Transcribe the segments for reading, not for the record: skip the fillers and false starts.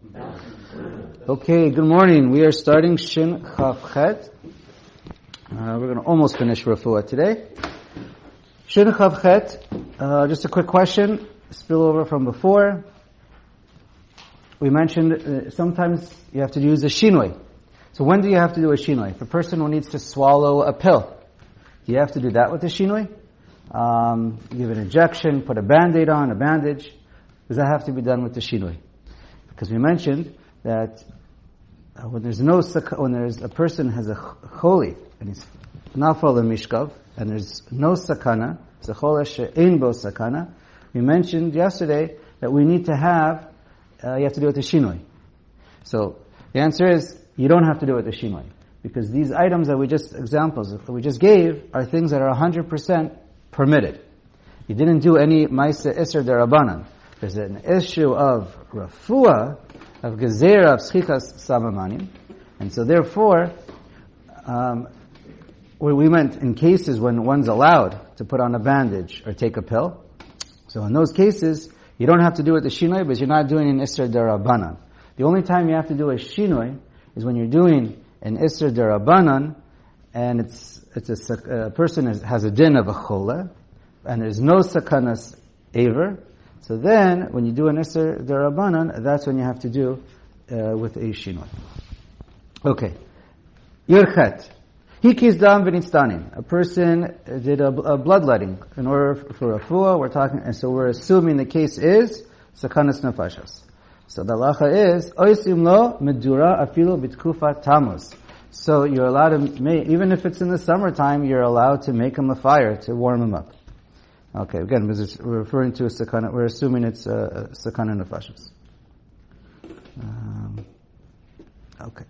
Okay, good morning. We are starting Shin Chav Chet. We're going to almost finish Refuah today. Shin Chav Chet, just a quick question, spillover from before. We mentioned sometimes you have to use a shinoi. So when do you have to do a shinoi? If a person who needs to swallow a pill, do you have to do that with a shinoi? Give an injection, put a band-aid on, a bandage. Does that have to be done with the shinoi? Because we mentioned that when there's a person has a choli and he's nafal mishkav and there's no sakana, it's a chola she'ein bo sakana. We mentioned yesterday that we need to have you have to do it with the shinoi. So the answer is you don't have to do it with the shinoi because these items examples that we just gave are things that are 100% permitted. You didn't do any ma'aseh iser derabanan. There's an issue of refuah, of gezerah, of schichas samamanim. And so therefore, where we meant in cases when one's allowed to put on a bandage or take a pill. So in those cases, you don't have to do it the shinoi, but you're not doing an isser derabanan. The only time you have to do a shinoi is when you're doing an isser derabanan, and a person has a din of a chola, and there's no sakanas aver. So then, when you do an isser derabanan, that's when you have to do with a shinoi. Okay. Yirchet. Hikis dam v'nitztanin. A person did a bloodletting in order for refuah. And so we're assuming the case is sakanas nefashos. So the halacha is oisim lo medura afilu b'tkufa tammuz. So you're allowed to even if it's in the summertime, you're allowed to make him a fire to warm him up. Okay, again, we're referring to a sakana. We're assuming it's a sakana nefashos. Okay.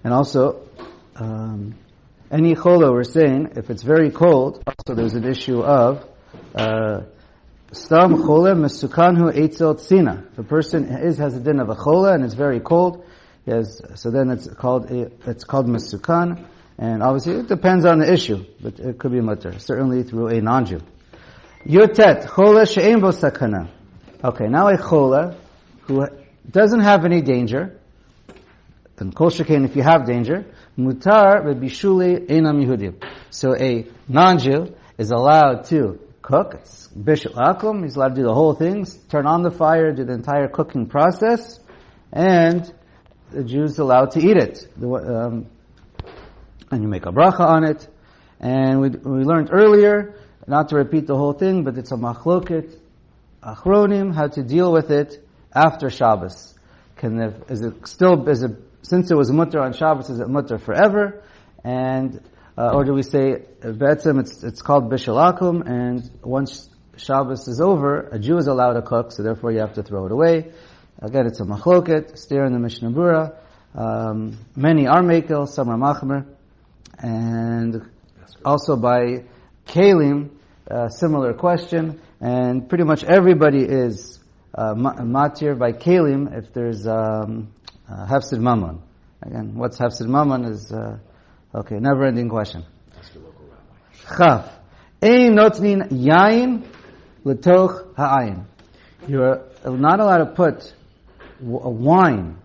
And also, any chola, we're saying, if it's very cold, also there's an issue of stam chola mesukanhu eitzel tzina. The person has a din of a chola and it's very cold. So then it's called mesukan. And obviously it depends on the issue, but it could be mutter, certainly through a non-Jew. Yotet, chola she'ein bo sakana. Okay, now a chola who doesn't have any danger, then kol shekain if you have danger, mutar b'bishuli einam Yehudim. So a non-Jew is allowed to cook, it's bishul akum, he's allowed to do the whole thing, turn on the fire, do the entire cooking process, and the Jew's allowed to eat it. And you make a bracha on it. And we learned earlier, not to repeat the whole thing, but it's a machloket achronim, how to deal with it after Shabbos. Since it was mutter on Shabbos, is it mutter forever? And, or do we say, be'etzem, it's called bishul akum, and once Shabbos is over, a Jew is allowed to cook, so therefore you have to throw it away. Again, it's a machloket, stare in the Mishnah Berurah. Many are mekel, some are machmer. And also by Kalim, similar question, and pretty much everybody is matir by Kalim if there's hefsid mammon. Again, what's hefsid mammon is never-ending question. Chaf, ein notnin yain letoch ha'ayin. You're not allowed to put wine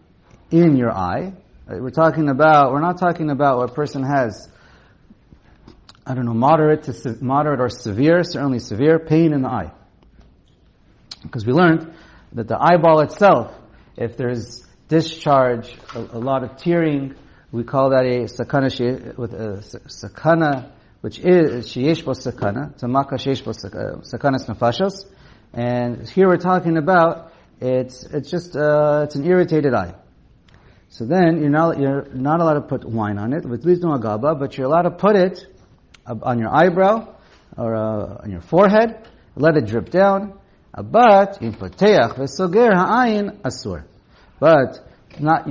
in your eye. We're not talking about where a person has, moderate or severe, certainly severe pain in the eye. Because we learned that the eyeball itself, if there's discharge, a lot of tearing, we call that a sakana, which is sheyesh bo sakana, tamaka sheyesh bo sakanas nefashos. And here we're talking about it's an irritated eye. So then you're not allowed to put wine on it, but you're allowed to put it on your eyebrow or on your forehead. Let it drip down. But you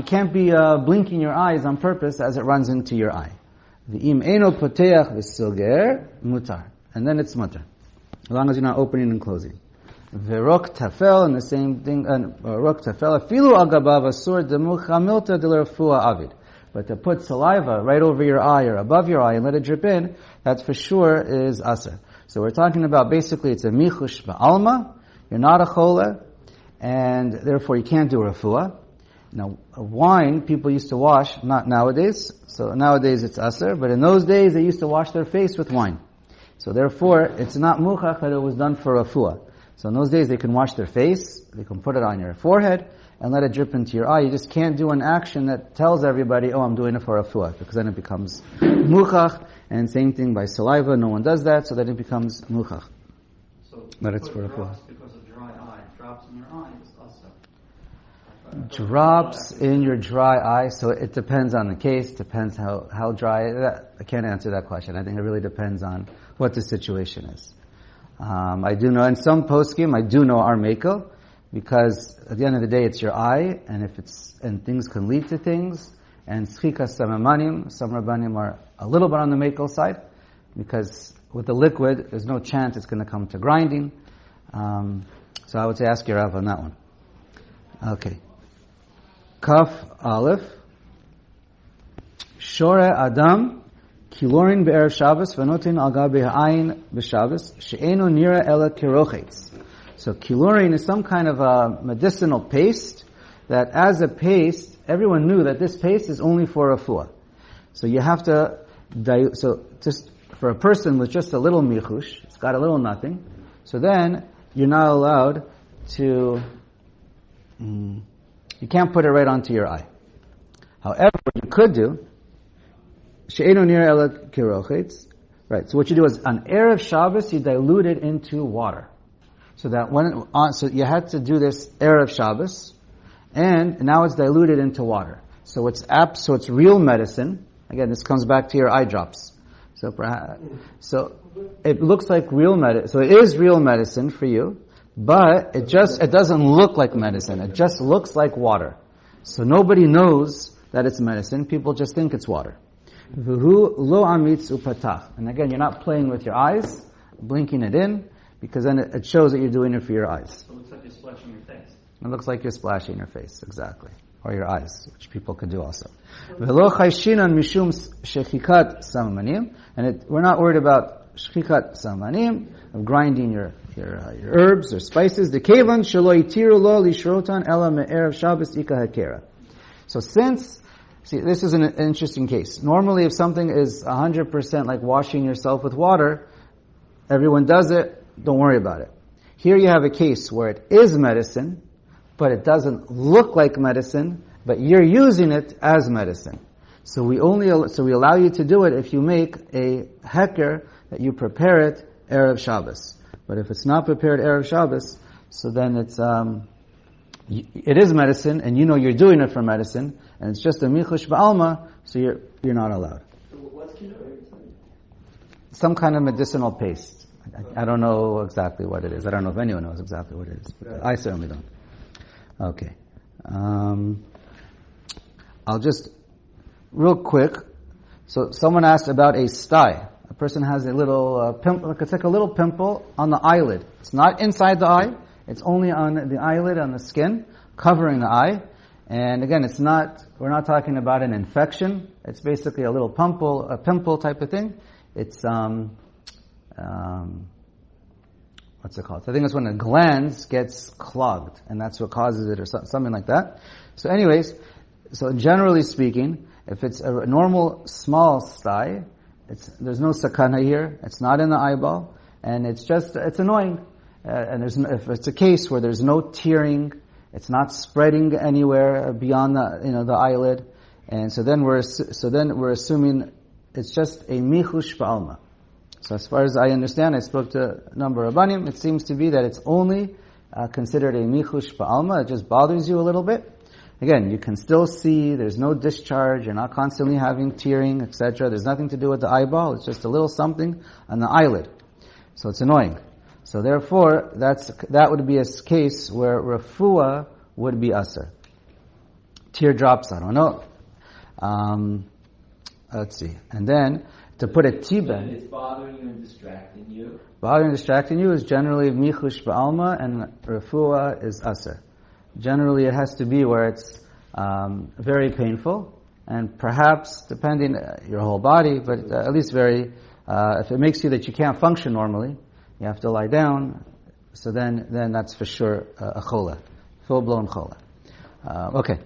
can't be blinking your eyes on purpose as it runs into your eye. And then it's mutar, as long as you're not opening and closing. Verok tafel, and the same thing, rok tafel, afilu agabav asur demucha milta delerfua avid. But to put saliva right over your eye or above your eye and let it drip in, that for sure is aser. So we're talking about basically it's a michush ba'alma, you're not a chole, and therefore you can't do refuah. Now, wine, people used to wash, not nowadays, so nowadays it's aser, but in those days they used to wash their face with wine. So therefore, it's not muchach that it was done for refuah. So in those days they can wash their face, they can put it on your forehead, and let it drip into your eye. You just can't do an action that tells everybody, oh, I'm doing it for refuah, because then it becomes muchach, and same thing by saliva, no one does that, so then it becomes muchach. So but it's for refuah. Because of dry eye, drops in your eye is also. Drops in your dry eye, so it depends on the case, depends how dry. I can't answer that question. I think it really depends on what the situation is. I do know, in some poskim, I do know our mekel, because at the end of the day, it's your eye, and things can lead to things, and schikas samamanim, some rabbanim are a little bit on the mekel side, because with the liquid, there's no chance it's going to come to grinding. So I would say ask your Rav on that one. Okay. Kaf Aleph. Shore Adam Kilorin be'erev Shabbos v'notin al gabe ha'ayin b'Shabbos she'enu nira ela kirochetz. So kilorin is some kind of a medicinal paste that as a paste, everyone knew that this paste is only for refuah. So you have to so just for a person with just a little michush, it's got a little nothing, so then you're not allowed to you can't put it right onto your eye. However, what you could do, she'enu nira ela kirochetz, right? So what you do is on erev Shabbos, you dilute it into water, so that so you had to do this erev Shabbos, and now it's diluted into water. So it's real medicine. Again, this comes back to your eye drops. So it looks like real medicine. So it is real medicine for you. But it doesn't look like medicine. It just looks like water. So nobody knows that it's medicine. People just think it's water. V'hu lo amitz upatach. And again, you're not playing with your eyes, blinking it in, because then it shows that you're doing it for your eyes. So it looks like you're splashing your face. It looks like you're splashing your face, exactly. Or your eyes, which people could do also. V'lo chayshinan mishum shechikat samamanim. And we're not worried about shechikat samamanim, of grinding your herbs or spices. The kevan shelo itiru lo lishrotan ela me'erev Shabbos ika hakera. So this is an interesting case. Normally if something is 100% like washing yourself with water, everyone does it, don't worry about it. Here you have a case where it is medicine, but it doesn't look like medicine, but you're using it as medicine. So we allow you to do it if you make a heker, that you prepare it erev Shabbos. But if it's not prepared erev Shabbos, so then it is medicine, and you know you're doing it for medicine, and it's just a michush ba'alma, so you're not allowed. So what's kilorin? Some kind of medicinal paste. I don't know exactly what it is. I don't know if anyone knows exactly what it is, but I certainly don't. Okay. I'll just real quick. So someone asked about a sty. A person has a little pimple. It's like a little pimple on the eyelid. It's not inside the eye. It's only on the eyelid, on the skin, covering the eye. And again, we're not talking about an infection. It's basically a little pimple type of thing. It's, what's it called? I think it's when the glands gets clogged, and that's what causes it, or something like that. So anyways, so generally speaking, if it's a normal small sty, there's no sakana here, it's not in the eyeball, and it's annoying. And if it's a case where there's no tearing, it's not spreading anywhere beyond the eyelid, and so then we're assuming it's just a michush ba'alma. So as far as I understand, I spoke to a number of rabbanim, it seems to be that it's only considered a michush ba'alma. It just bothers you a little bit. Again, you can still see, there's no discharge, you're not constantly having tearing, etc. There's nothing to do with the eyeball, it's just a little something on the eyelid. So it's annoying. So therefore, that would be a case where refuah would be aser. Teardrops, I don't know. Let's see. And then, to put a tibet. It's bothering you and distracting you. Bothering and distracting you is generally michush ba'alma, and refuah is aser. Generally, it has to be where it's very painful, and perhaps, depending your whole body, but at least very If it makes you that you can't function normally, you have to lie down, so then that's for sure a chola, full-blown chola. Okay.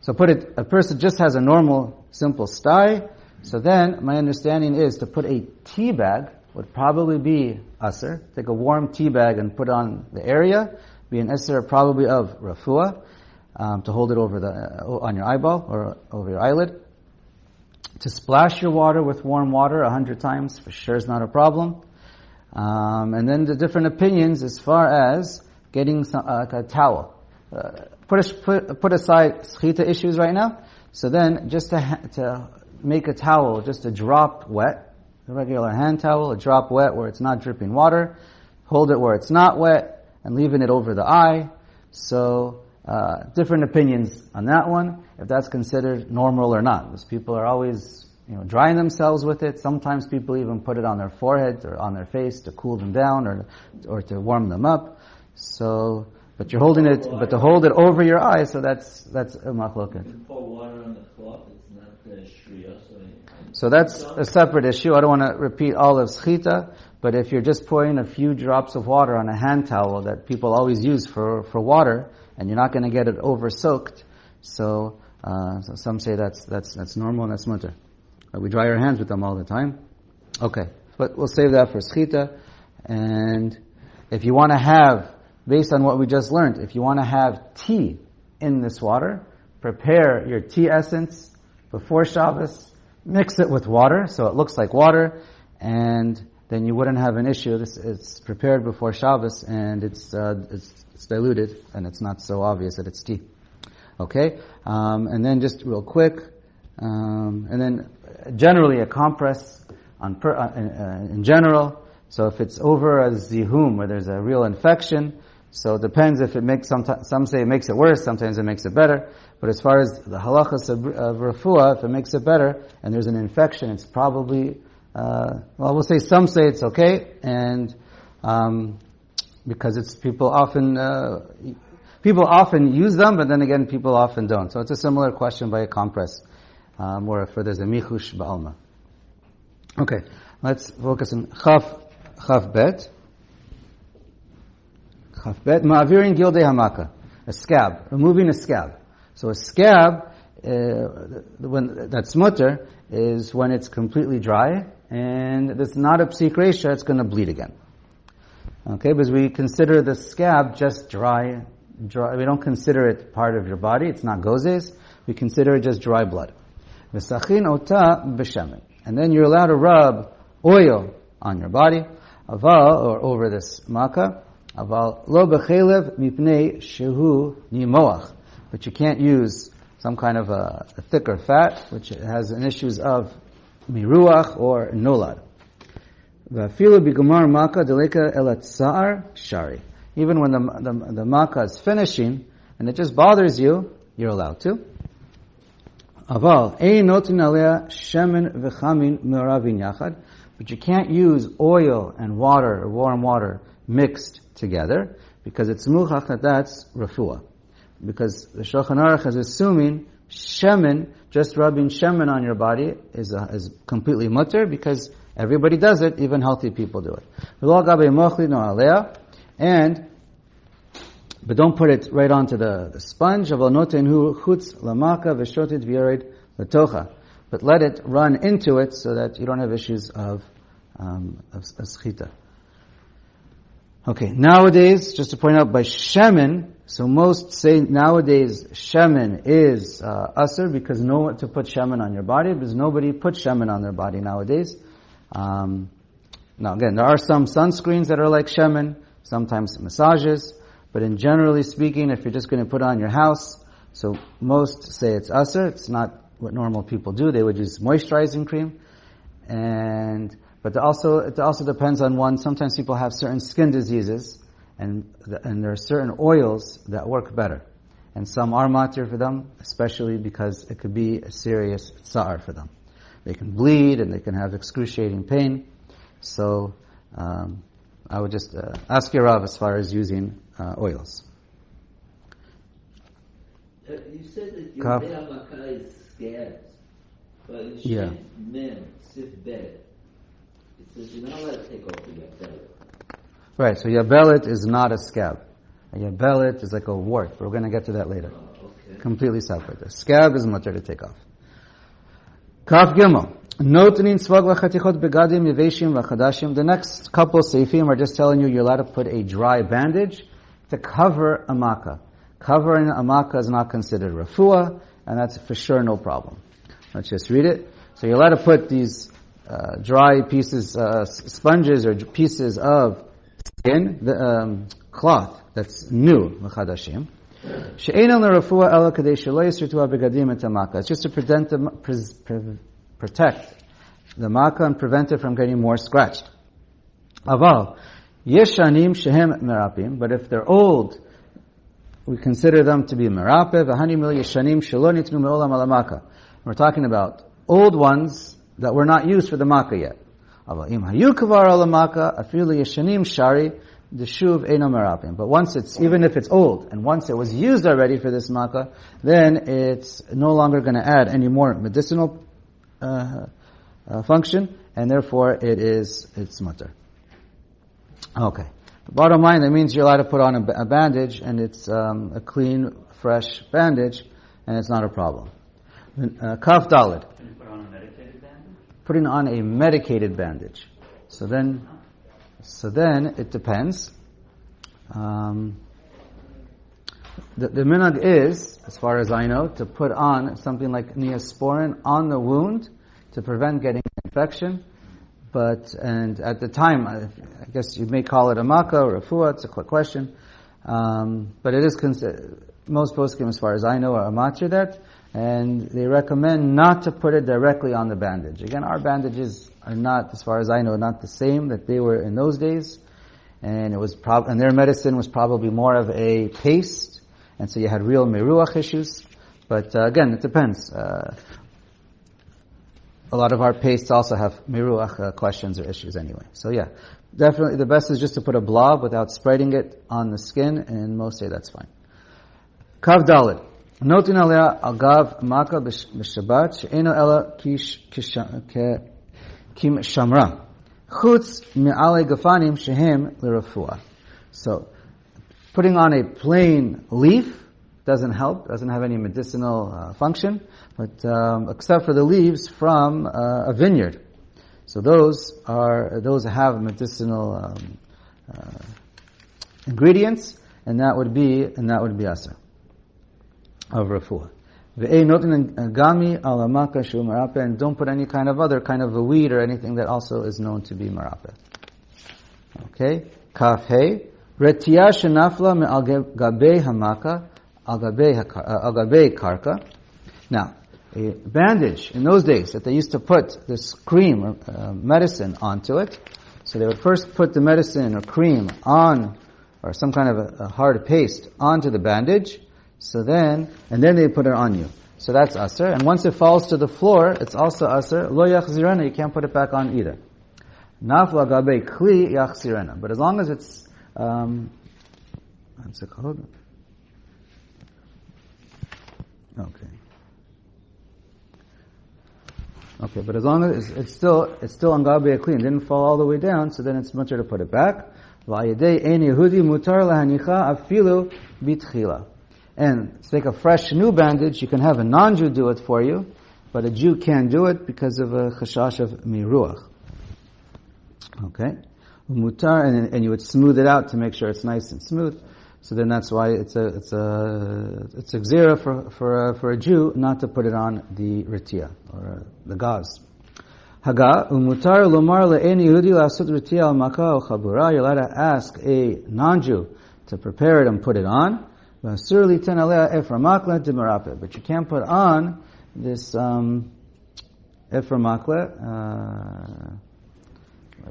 So a person just has a normal, simple sty, so then my understanding is to put a tea bag would probably be aser. Take a warm tea bag and put on the area, be an aser probably of refuah, to hold it on your eyeball or over your eyelid. To splash your water with warm water 100 times for sure is not a problem. And then the different opinions as far as getting a towel. Put aside schita issues right now. So then, just to make a towel, just a drop wet, a regular hand towel, a drop wet where it's not dripping water. Hold it where it's not wet, and leaving it over the eye. So, different opinions on that one, if that's considered normal or not. Because people are always, drying themselves with it. Sometimes people even put it on their forehead or on their face to cool them down or to warm them up. So, but you're holding it, but to hold it over your eye, so that's a machloket. You can pour water on the cloth, it's not shriya. So that's a separate issue. I don't want to repeat all of schita, but if you're just pouring a few drops of water on a hand towel that people always use for water, and you're not going to get it over soaked, so some say that's normal and that's mutter. We dry our hands with them all the time. Okay, but we'll save that for schita. And if you want to have, based on what we just learned, if you want to have tea in this water, prepare your tea essence before Shabbos, mix it with water so it looks like water, and then you wouldn't have an issue. It's prepared before Shabbos, and it's diluted, and it's not so obvious that it's tea. Okay? And then just real quick, and then generally a compress in general. So if it's over a zihum, where there's a real infection, so it depends if it makes, some say it makes it worse, sometimes it makes it better. But as far as the halachas of refuah, if it makes it better, and there's an infection, it's probably, we'll say some say it's okay, and because it's people often use them, but then again people often don't. So it's a similar question by a compress, where if there's a michush ba'alma. Okay, let's focus on chaf bet. Chaf bet, ma'avirin gildei hamaka, a scab, removing a scab. So a scab, when that's mutter, is when it's completely dry, and it's not a psik reisha, it's going to bleed again. Okay, because we consider the scab just dry. We don't consider it part of your body. It's not gozes. We consider it just dry blood. V'sachin ota b'shemen. And then you're allowed to rub oil on your body, aval, or over this makkah, aval lo b'chelev mipnei shehu nimoach. But you can't use some kind of a thicker fat, which has an issues of miruach or nolad. V'afilu b'gomar makkah deleka elat sa'ar shari. Even when the makkah is finishing and it just bothers you, you're allowed to. Aval ein notin alea shemen v'chamin me'ravin yachad. But you can't use oil and water or warm water mixed together because it's muchach that that's refuah. Because the Shulchan Aruch is assuming shemen, just rubbing shemen on your body is completely mutter because everybody does it, even healthy people do it. But don't put it right onto the sponge. But let it run into it so that you don't have issues of schita. Okay, nowadays, just to point out, by shemen, so most say nowadays shemen is asr because to put shemen on your body, because nobody puts shemen on their body nowadays. Now again, there are some sunscreens that are like shemen, sometimes massages, but in generally speaking, if you're just going to put it on your house, so most say it's asr. It's not what normal people do. They would use moisturizing cream, but it also depends on one. Sometimes people have certain skin diseases, and there are certain oils that work better, and some are matir for them, especially because it could be a serious tsa'ar for them. They can bleed and they can have excruciating pain. So I would just ask your Rav as far as using oils. You said that your Makah is scabs, but it should mem, sif bet. says you're not allowed to take off the yabelet. Right, so yabelet is not a scab. A yabelet is like a wart. We're going to get to that later. Okay. Completely separate. A scab is mutter to take off. Kaf Gimel. Notenin svag v'chatichot begadim yeveshim v'chadashim. The next couple seifim are just telling you you're allowed to put a dry bandage to cover a makkah. Covering a makkah is not considered refuah, and that's for sure no problem. Let's just read it. So you're allowed to put these dry pieces, sponges or pieces of skin, the cloth that's new, v'chadashim. She'enon l'refuah ela kadei shelo yisritu begadim et makkah. It's just to protect the makkah and prevent it from getting more scratched. Aval yeshanim shehem merapim, but if they're old, we consider them to be merape. V'hani mil yeshanim shelo nitnu me'olam ala makkah. We're talking about old ones that were not used for the makkah yet. Aval im hayu kvar ala makkah afilu yeshanim shari deshuv eino merapim. But once it's, even if it's old, and once it was used already for this makkah, then it's no longer going to add any more medicinal function, and therefore it's mutter. Okay. The bottom line, that means you're allowed to put on a bandage, and it's a clean, fresh bandage, and it's not a problem. Kaf Daled. Can you put on a medicated bandage? Putting on a medicated bandage. So then it depends. The minhag is, as far as I know, to put on something like neosporin on the wound to prevent getting infection. And at the time, I guess you may call it a makkah or a refuah, it's a quick question. But it is most poskim, as far as I know, are matir that, and they recommend not to put it directly on the bandage. Again, our bandages are not, as far as I know, not the same that they were in those days, and it was and their medicine was probably more of a paste, and so you had real meruach issues. But again, it depends. A lot of our pastes also have meruach questions or issues anyway. So yeah, definitely the best is just to put a blob without spreading it on the skin, and most say that's fine. Kav Daled. Notin alea agav makkah b'shabbat she'eno ela kim shamra. Chutz me'ale gafanim shehem l'refuah. So, putting on a plain leaf doesn't help, doesn't have any medicinal function, but except for the leaves from a vineyard. So those have medicinal ingredients, and that would be asa of refuah. And don't put any kind of other kind of a weed or anything that also is known to be marape. Okay, kaf hey retiyah shenafla me al gabei hamaka al gabei karka. Now, a bandage in those days that they used to put this cream medicine onto it. So they would first put the medicine or cream on, or some kind of a hard paste onto the bandage. And then they put it on you. So that's aser. And once it falls to the floor, it's also aser. Lo yachzirena, you can't put it back on either. Nafla gabe kli yachzirena. But as long as it's, what's it called? Okay, but as long as it's still on gabe clean, didn't fall all the way down, so then it's mutter to put it back. Va'yedei ein Yehudi mutar lahanicha afilu bitchila. And to take a fresh new bandage, you can have a non-Jew do it for you, but a Jew can't do it because of a chashash of miruach. Okay? Mutar, and you would smooth it out to make sure it's nice and smooth. So then that's why it's a gzera for a Jew not to put it on the ritia, or the gauze. Haga, umutar lomar le'en Yehudi la'asut ritia al makah o chabura. You're allowed to ask a non-Jew to prepare it and put it on. But you can't put on this eframakle,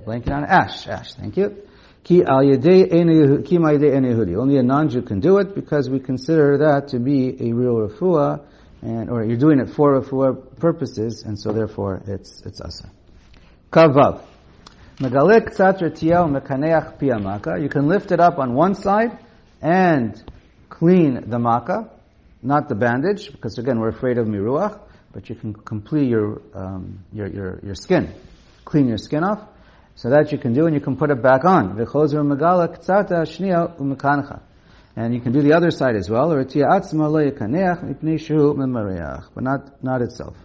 blanking on ash, thank you. Only a non-Jew can do it, because we consider that to be a real refuah, or you're doing it for refuah purposes, and so therefore it's asa. Kavav. You can lift it up on one side and clean the makkah, not the bandage, because again we're afraid of miruach, but you can complete your skin, clean your skin off, So that you can do, and you can put it back on. V'chozer megala k'tzata shniya u'mekancha. And you can do the other side as well. Or tia atzma lo yikaneach mipnei shehu memareach. But not itself.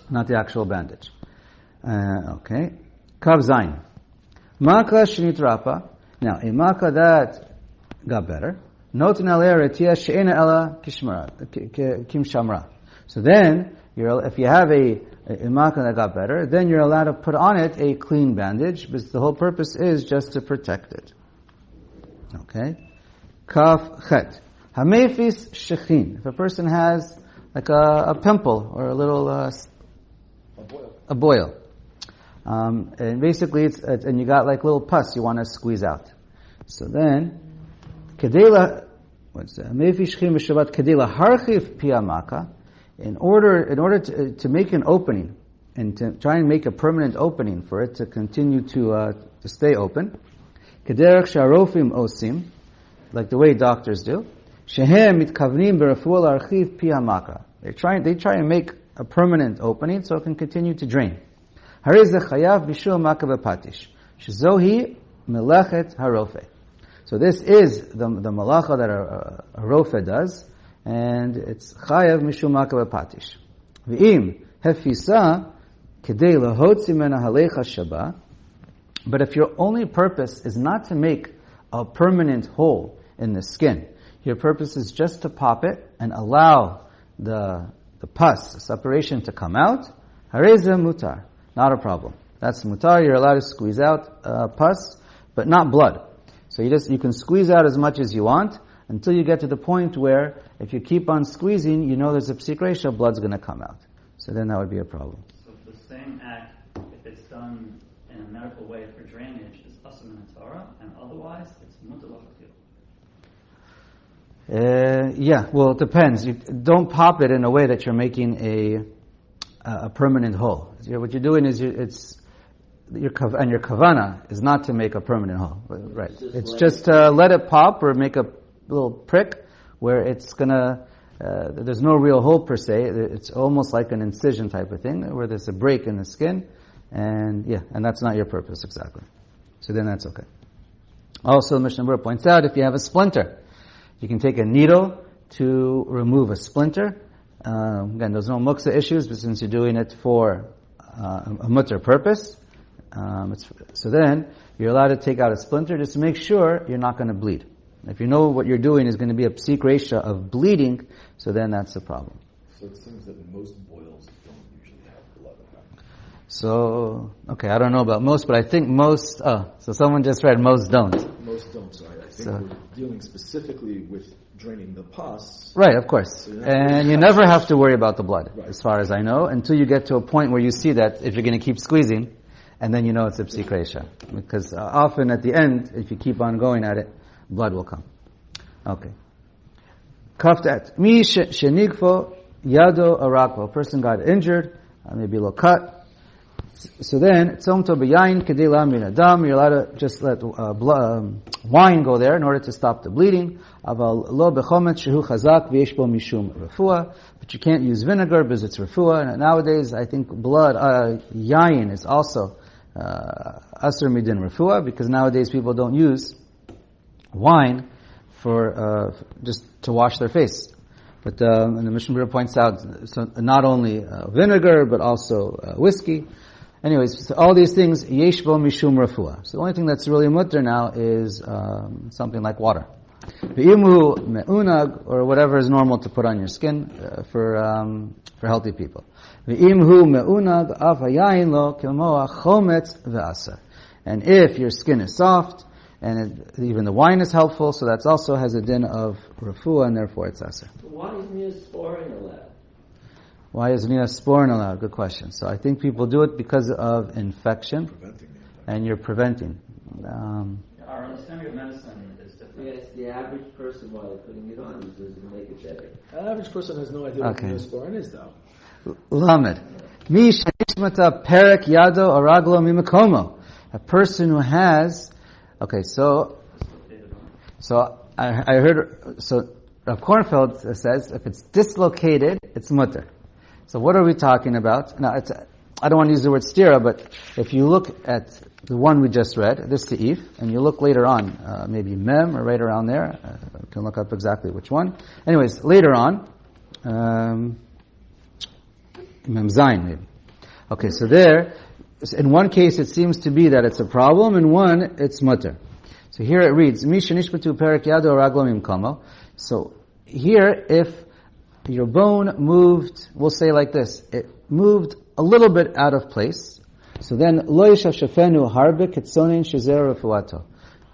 Not the actual bandage. Okay. Kav zayin. Maka shnitrapa. Now, a maka that got better. Notin alei tia she'ena ela kimshamra. So then, if you have a maka that got better, then you're allowed to put on it a clean bandage, because the whole purpose is just to protect it. Okay? Kaf chet. Hamefis shechin. If a person has like a pimple or a little a boil, and basically and you got like little pus you want to squeeze out. So then, kedela, what's that? Hamefis shechin b'shabbat kedela harchiv piyamaka. In order to make an opening and to try and make a permanent opening for it to continue to stay open, kederech sharofim osim, like the way doctors do, shehem mitkavnim b'refuah l'archiv pi hamaka. They try and make a permanent opening so it can continue to drain. Hariz chayav bishul maka b'patish, shezohi melechet harofe. So this is the malacha that a rofe does. And it's chayav mishum maka b'patish. V'im hefisa kedei lahotzi mena halecha shaba. But if your only purpose is not to make a permanent hole in the skin, your purpose is just to pop it and allow the pus, the separation, to come out, hareza mutar, not a problem. That's mutar. You're allowed to squeeze out pus, but not blood. So you can squeeze out as much as you want, until you get to the point where, if you keep on squeezing, you know there's a psik ratio, blood's going to come out. So then that would be a problem. So the same act, if it's done in a medical way for drainage, is asur min Torah, and otherwise it's mutar l'chachil. Yeah, well, it depends. You don't pop it in a way that you're making a permanent hole. What you're doing is your kavana is not to make a permanent hole, right? It's just to let it pop or make a little prick where it's gonna, there's no real hole per se. It's almost like an incision type of thing where there's a break in the skin, and that's not your purpose exactly. So then that's okay. Also, Mishnah Berurah points out, if you have a splinter, you can take a needle to remove a splinter. Again, there's no muksa issues, but since you're doing it for a mutter purpose, so then you're allowed to take out a splinter just to make sure you're not going to bleed. If you know what you're doing is going to be a psik ratio of bleeding, so then that's the problem. So it seems that most boils don't usually have blood. So, okay, I don't know about most, but I think most, so someone just read most don't. Most don't, so I think we're dealing specifically with draining the pus. Right, of course. So you never have to worry about the blood, right, as far as I know, until you get to a point where you see that if you're going to keep squeezing, and then you know it's a psik ratio. Because often at the end, if you keep on going at it, blood will come. Okay. Kaftat. Mi shenigfo yado arakvo. A person got injured, maybe a little cut. So then, tzomto b'yayin kedei lamin adam. You're allowed to just let wine go there in order to stop the bleeding. Aval lo bechomet shehu chazak v'yesh bo mishum refuah. But you can't use vinegar because it's refuah. And nowadays, I think blood, yayin is also asur midin refuah, because nowadays people don't use wine for just to wash their face. But and the Mishnah Berurah points out, so not only vinegar but also whiskey. Anyways, so all these things, yesh bo mishum refuah. So the only thing that's really mutter now is something like water. V'imhu me'unag, or whatever is normal to put on your skin for healthy people. V'imhu me'unag af hayayin lo kilmoa chometz ve'asa. And if your skin is soft, and even the wine is helpful, so that also has a din of refuah, and therefore it's aser. Why is neosporin allowed? Why is neosporin allowed? Good question. So I think people do it because of infection, and you're preventing. Our understanding of medicine is different. Yes, the average person, while they're putting it on, does it make it better? An average person has no idea what neosporin is, though. Lamed. Mi shenishmata perek yado araglo mimakomo. A person who has. Okay, so I heard. So Rav Kornfeld says if it's dislocated, it's mutter. So what are we talking about? Now, I don't want to use the word stira, but if you look at the one we just read, this Seif, and you look later on, maybe Mem or right around there, you can look up exactly which one. Anyways, later on, Mem Zayin maybe. Okay, so there, in one case it seems to be that it's a problem, in one it's mutter. So here it reads, so here if your bone moved, we'll say like this, it moved a little bit out of place, so then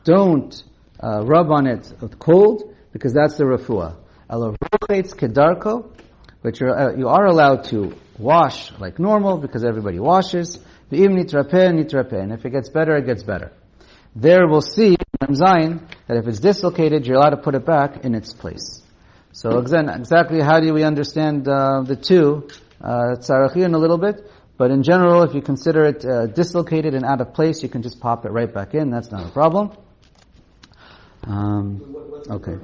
don't rub on it with cold, because that's the refuah. But you are allowed to wash like normal, because everybody washes. And if it gets better, it gets better. There we'll see in Zayin that if it's dislocated, you're allowed to put it back in its place. So again, exactly how do we understand the two? It's Arachin a little bit, but in general, if you consider it dislocated and out of place, you can just pop it right back in. That's not a problem. Okay.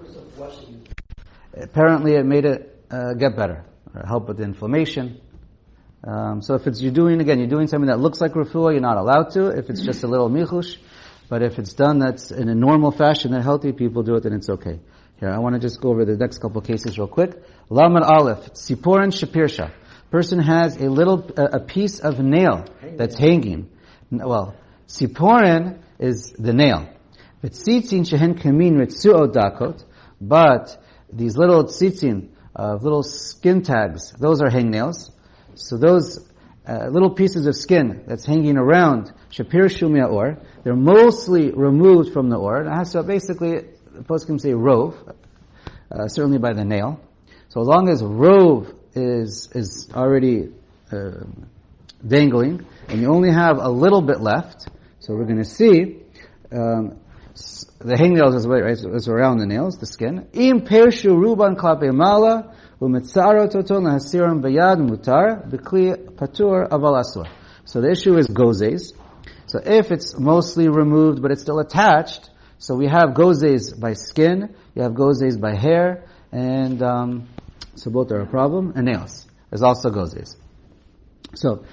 Apparently, it made it get better, or help with the inflammation. So if you're doing something that looks like refuah, you're not allowed to. If it's just a little michush, but if it's done that's in a normal fashion that healthy people do it, then it's okay. Here, I want to just go over the next couple of cases real quick. Lamed Aleph, Siporin Shapirsha. Person has a piece of nail that's hanging. Well, Siporin is the nail. But these little tzitzin, little skin tags, those are hangnails. So those little pieces of skin that's hanging around Shapir Shumia Or, they're mostly removed from the Or. It has to basically, the poskim say rove, certainly by the nail. So as long as rove is already dangling, and you only have a little bit left, so we're going to see the hangnails is around the nails, the skin. Im pershu ruban klape mala umetzaro toton lahasiram bayad mutar b'kli patur aval asur. So the issue is gozes. So if it's mostly removed but it's still attached, so we have gozes by skin, you have gozes by hair, and so both are a problem, and nails. There's also gozes. So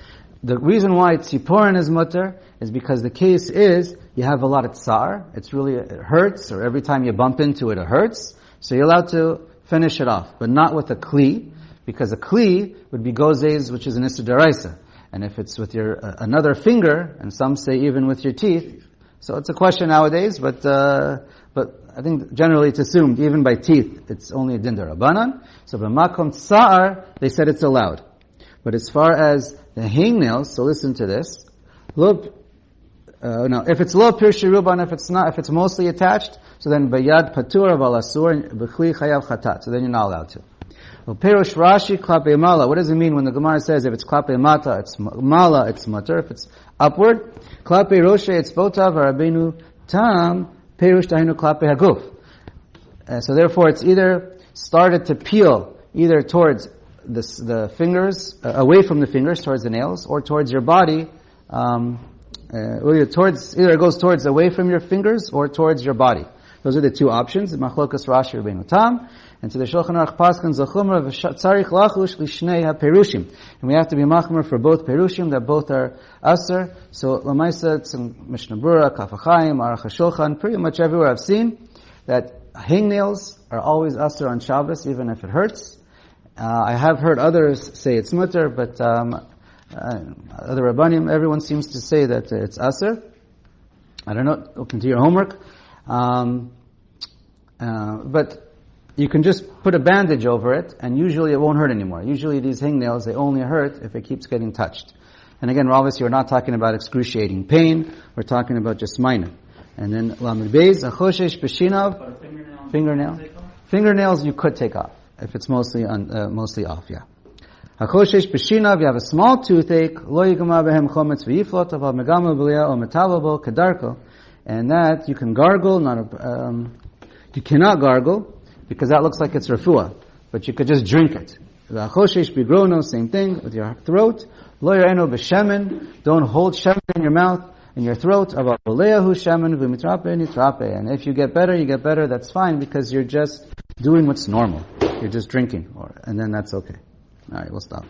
the reason why tziporin is mutter is because the case is you have a lot of tsar, it hurts, or every time you bump into it, it hurts, so you're allowed to finish it off, but not with a kli, because a kli would be gozes, which is an issa deraisa. And if it's with your another finger, and some say even with your teeth, so it's a question nowadays, but I think generally it's assumed, even by teeth, it's only a din derabanan. So b'makom tsar, they said it's allowed. But as far as the hangnails, so listen to this. If it's lo pirshi ruban, if it's mostly attached, so then bayad patur aval asur b'chli chayav chatat. So then you're not allowed to. Well, perush Rashi klape mala. What does it mean when the Gemara says if it's klape mata, it's mala, it's mutter. If it's upward, klape roshe, it's botav arabenu tam perush tahinu klape haguf. So therefore, it's either started to peel either towards the fingers, away from the fingers towards the nails, or towards your body. Either it goes towards away from your fingers or towards your body. Those are the two options. Machlokas Rashi Rabbeinu Tam, and to the Shulchan Aruch Paskan Zachumra v'Tzarich Lachush Lishnei HaPerushim, and we have to be machmer for both perushim that both are aser. So Lamaisa, it's in Mishnah Berurah, Orach Chaim, Aruch HaShulchan, pretty much everywhere I've seen that hangnails are always aser on Shabbos, even if it hurts. I have heard others say it's mutter, but other Rabbanim, everyone seems to say that it's aser. I don't know, open to your homework. But you can just put a bandage over it, and usually it won't hurt anymore. Usually these hangnails, they only hurt if it keeps getting touched. And again, obviously we're not talking about excruciating pain, we're talking about just minor. And then, Lamed Beis, Achoshesh B'shinav, fingernails you could take off, if it's mostly off, yeah. Hakoshesh b'shinav, you have a small toothache, lo yigama behem chometz v'yiflot, aval megama b'liya o metalabo kedarko, and that you can gargle, you cannot gargle, because that looks like it's refuah, but you could just drink it. Hakoshesh b'grono, same thing, with your throat, lo yereno b'shemen, don't hold shemen in your mouth, in your throat, aval b'leyahu shemen v'mitrape nitrape, and if you get better, that's fine, because you're just doing what's normal. You're just drinking, and then that's okay. All right, we'll stop.